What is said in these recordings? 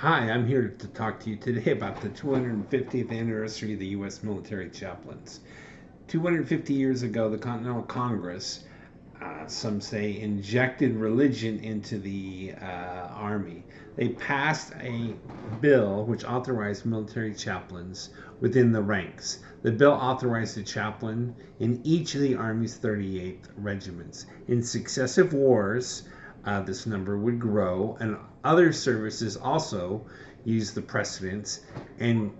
Hi, I'm here to talk to you today about the 250th anniversary of the U.S. military chaplains. 250 years ago, the Continental Congress, some say, injected religion into the Army. They passed a bill which authorized military chaplains within the ranks. The bill authorized a chaplain in each of the Army's 38 regiments. In successive wars, this number would grow, and other services also used the precedence and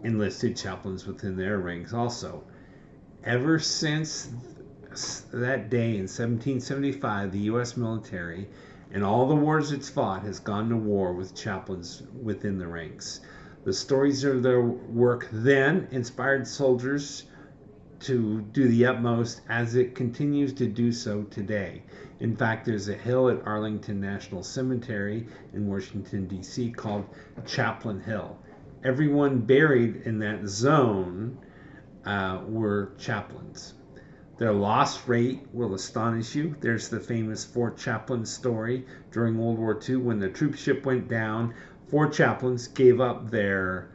enlisted chaplains within their ranks also. Ever since that day in 1775, the U.S. military and all the wars it's fought has gone to war with chaplains within the ranks. The stories of their work then inspired soldiers to do the utmost as it continues to do so today. In fact, there's a hill at Arlington National Cemetery in Washington, D.C. called Chaplain Hill. Everyone buried in that zone were chaplains. Their loss rate will astonish you. There's the famous four chaplains story during World War II when the troop ship went down. Four chaplains gave up their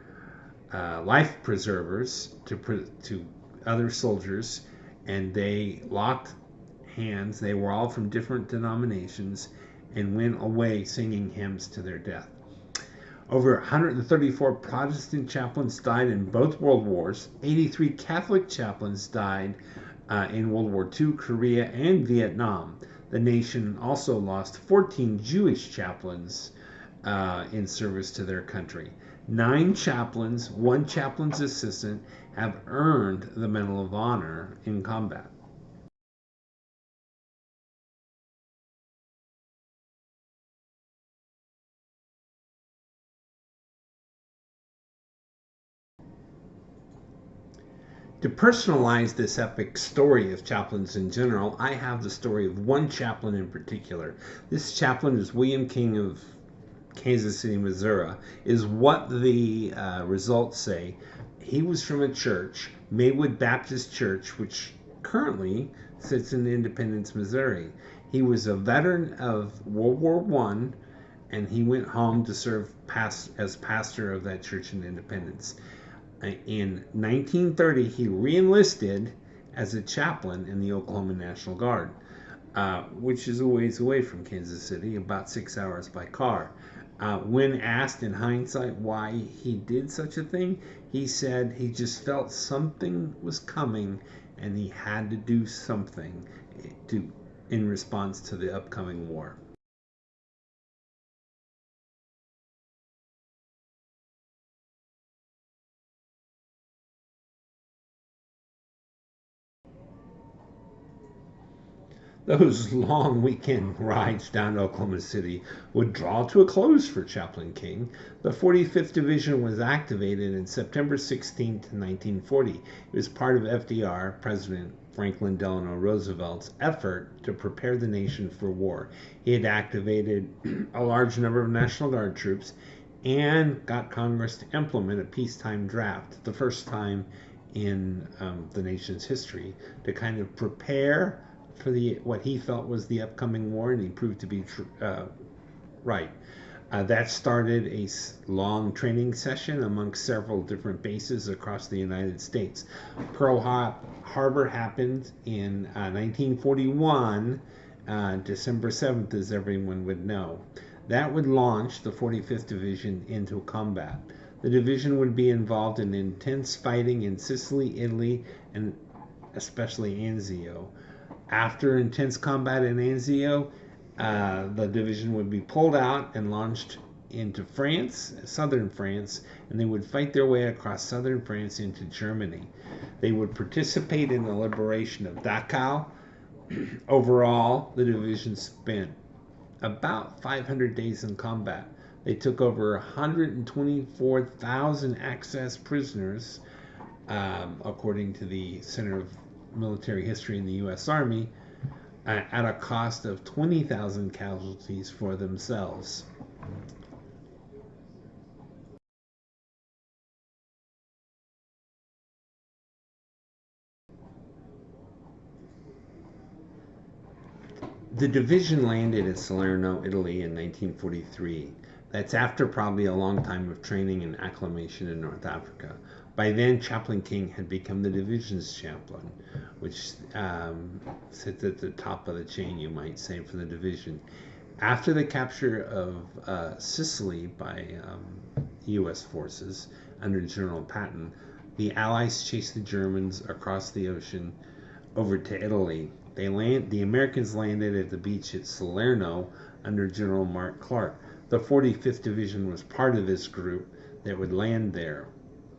life preservers to other soldiers, and they locked hands. They were all from different denominations and went away singing hymns to their death. Over 134 Protestant chaplains died in both World Wars. 83 Catholic chaplains died in World War II, Korea, and Vietnam. The nation also lost 14 Jewish chaplains in service to their country. 9 chaplains, 1 chaplain's assistant, have earned the Medal of Honor in combat. To personalize this epic story of chaplains in general, I have the story of one chaplain in particular. This chaplain is William King of Kansas City, Missouri, is what the results say. He was from a church, Maywood Baptist Church, which currently sits in Independence, Missouri. He was a veteran of World War I, and he went home to serve as pastor of that church in Independence. In 1930, he reenlisted as a chaplain in the Oklahoma National Guard, which is a ways away from Kansas City, about 6 hours by car. When asked in hindsight why he did such a thing, he said he just felt something was coming and he had to do something in response to the upcoming war. Those long weekend rides down to Oklahoma City would draw to a close for Chaplain King. The 45th Division was activated in September 16, 1940. It was part of FDR, President Franklin Delano Roosevelt's effort to prepare the nation for war. He had activated a large number of National Guard troops and got Congress to implement a peacetime draft, the first time in the nation's history, to kind of prepare for what he felt was the upcoming war, and he proved to be right. That started a long training session amongst several different bases across the United States. Pearl Harbor happened in 1941, December 7th, as everyone would know. That would launch the 45th Division into combat. The division would be involved in intense fighting in Sicily, Italy, and especially Anzio. After intense combat in Anzio, the division would be pulled out and launched into France, southern France, and they would fight their way across southern France into Germany. They would participate in the liberation of Dachau. Overall, the division spent about 500 days in combat. They took over 124,000 access prisoners, according to the Center of Military History in the U.S. Army, at a cost of 20,000 casualties for themselves. The division landed at Salerno, Italy in 1943. That's after probably a long time of training and acclimation in North Africa. By then, Chaplain King had become the division's chaplain, which sits at the top of the chain, you might say, for the division. After the capture of Sicily by U.S. forces under General Patton, the Allies chased the Germans across the ocean over to Italy. The Americans landed at the beach at Salerno under General Mark Clark. The 45th Division was part of this group that would land there,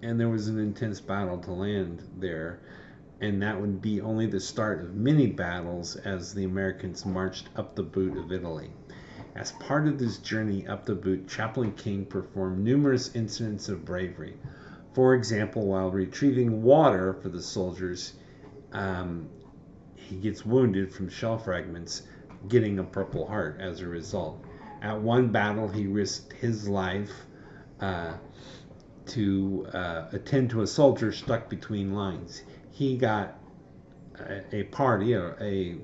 and there was an intense battle to land there, and that would be only the start of many battles as the Americans marched up the boot of Italy. As part of this journey up the boot, Chaplain King performed numerous incidents of bravery. For example, while retrieving water for the soldiers, he gets wounded from shell fragments, getting a Purple Heart as a result. At one battle, he risked his life to attend to a soldier stuck between lines. He got a party or a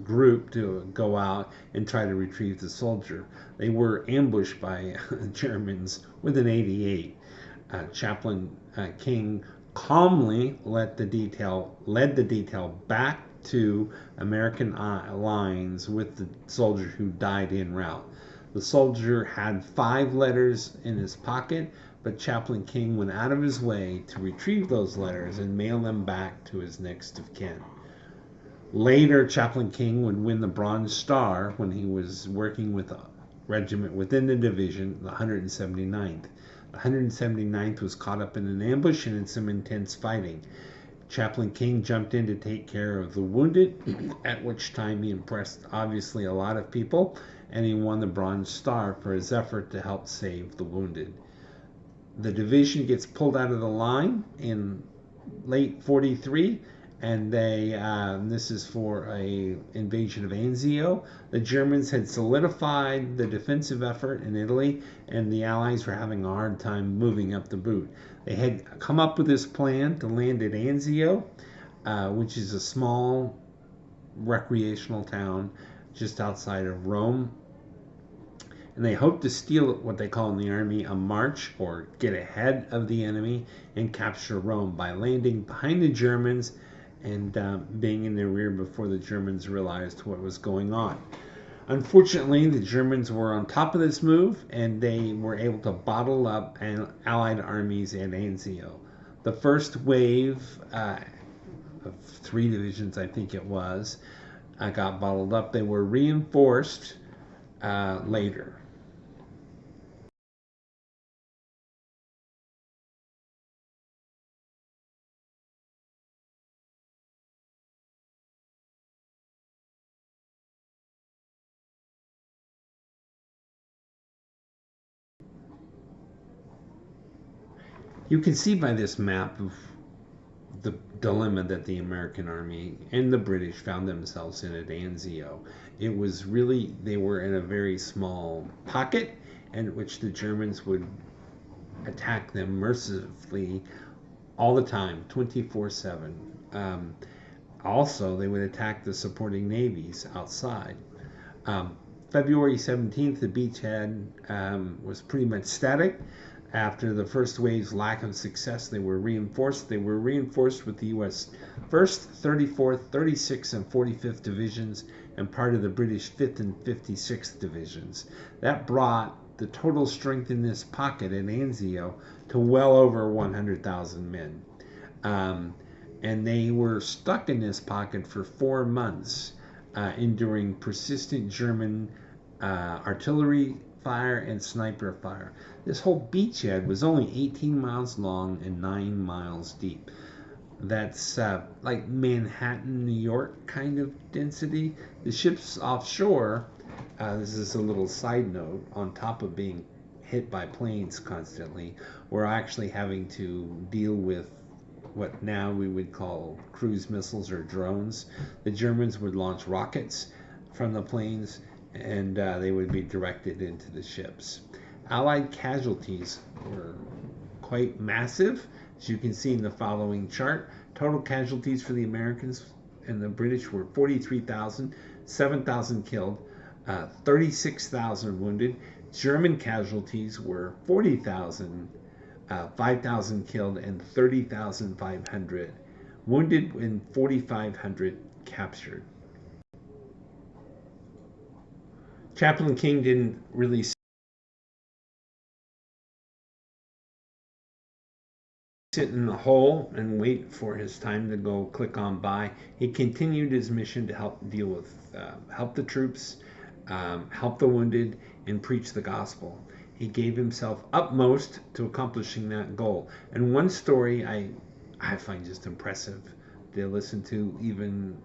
group to go out and try to retrieve the soldier. They were ambushed by Germans with an 88. Chaplain King calmly led the detail back to American lines with the soldier who died en route. The soldier had 5 letters in his pocket, but Chaplain King went out of his way to retrieve those letters and mail them back to his next of kin. Later, Chaplain King would win the Bronze Star when he was working with a regiment within the division, the 179th. The 179th was caught up in an ambush and in some intense fighting. Chaplain King jumped in to take care of the wounded, at which time he impressed obviously a lot of people, and he won the Bronze Star for his effort to help save the wounded. The division gets pulled out of the line in late 43, and this is for a invasion of Anzio. The Germans had solidified the defensive effort in Italy, and the Allies were having a hard time moving up the boot. They had come up with this plan to land at Anzio, which is a small recreational town just outside of Rome. And they hoped to steal what they call in the army a march, or get ahead of the enemy and capture Rome by landing behind the Germans and being in their rear before the Germans realized what was going on. Unfortunately, the Germans were on top of this move, and they were able to bottle up Allied armies at Anzio. The first wave of 3 divisions, I think it was, got bottled up. They were reinforced later. You can see by this map of the dilemma that the American army and the British found themselves in at Anzio. It was really, they were in a very small pocket, in which the Germans would attack them mercilessly all the time, 24/7. Also, they would attack the supporting navies outside. February 17th, the beachhead was pretty much static. After the first wave's lack of success, they were reinforced. They were reinforced with the U.S. 1st, 34th, 36th, and 45th Divisions, and part of the British 5th and 56th Divisions. That brought the total strength in this pocket at Anzio to well over 100,000 men. And they were stuck in this pocket for 4 months, enduring persistent German artillery fire and sniper fire. This whole beachhead was only 18 miles long and 9 miles deep. That's like Manhattan, New York kind of density. The ships offshore, this is a little side note, on top of being hit by planes constantly, were actually having to deal with what now we would call cruise missiles or drones. The Germans would launch rockets from the planes, and they would be directed into the ships. Allied casualties were quite massive, as you can see in the following chart. Total casualties for the Americans and the British were 43,000, 7,000 killed, 36,000 wounded. German casualties were 40,000, 5,000 killed, and 30,500 wounded, and 4,500 captured. Chaplain King didn't really sit in the hole and wait for his time to go click on by. He continued his mission to help deal with, help the troops, help the wounded, and preach the gospel. He gave himself utmost to accomplishing that goal. And one story I find just impressive to listen to, even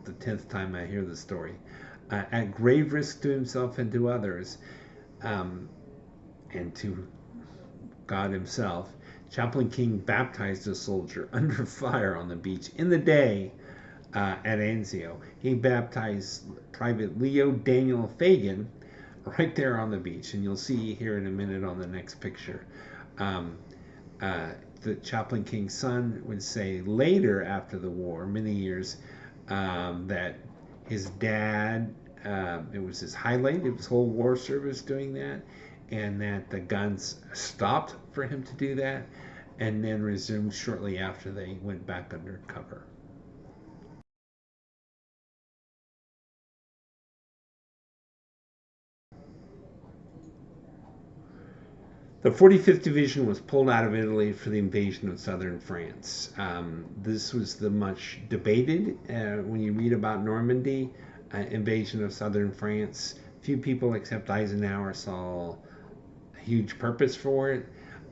the 10th time I hear the story. At grave risk to himself and to others, and to God himself, Chaplain King baptized a soldier under fire on the beach in the day at Anzio. He baptized Private Leo Daniel Fagan right there on the beach, and you'll see here in a minute on the next picture. The Chaplain King's son would say later, after the war, many years, that his dad, it was his highlight of his whole war service doing that, and that the guns stopped for him to do that and then resumed shortly after they went back under cover. The 45th Division was pulled out of Italy for the invasion of southern France. This was the much debated, when you read about Normandy, invasion of southern France. Few people except Eisenhower saw a huge purpose for it.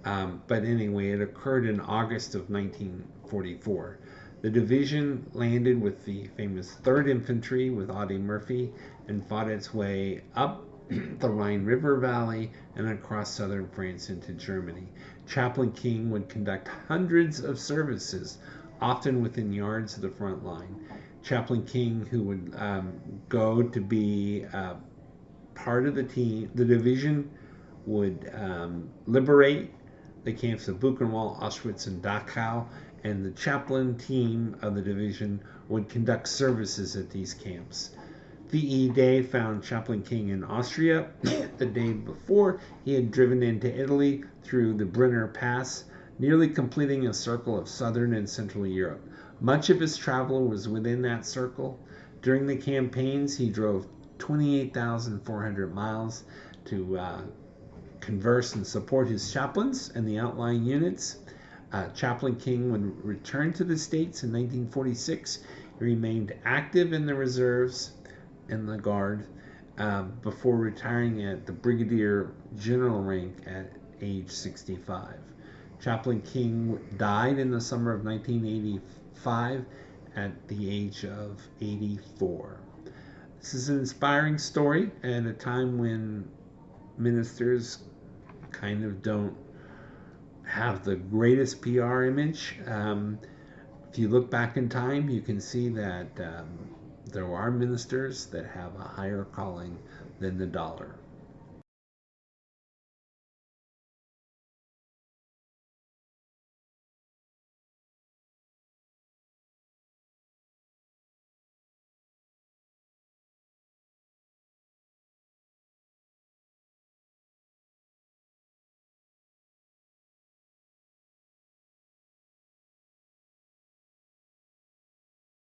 But anyway, it occurred in August of 1944. The division landed with the famous 3rd Infantry with Audie Murphy and fought its way up the Rhine River Valley and across southern France into Germany. Chaplain King would conduct hundreds of services, often within yards of the front line. Chaplain King, who would go to be part of the team, the division would liberate the camps of Buchenwald, Auschwitz, and Dachau, and the chaplain team of the division would conduct services at these camps. VE Day found Chaplain King in Austria. The day before, he had driven into Italy through the Brenner Pass, nearly completing a circle of southern and central Europe. Much of his travel was within that circle. During the campaigns, he drove 28,400 miles to converse and support his chaplains and the outlying units. Chaplain King would return to the States in 1946. He remained active in the reserves and the Guard before retiring at the Brigadier General rank at age 65. Chaplain King died in the summer of 1985 at the age of 84. This is an inspiring story at a time when ministers kind of don't have the greatest PR image. If you look back in time, you can see that there are ministers that have a higher calling than the dollar.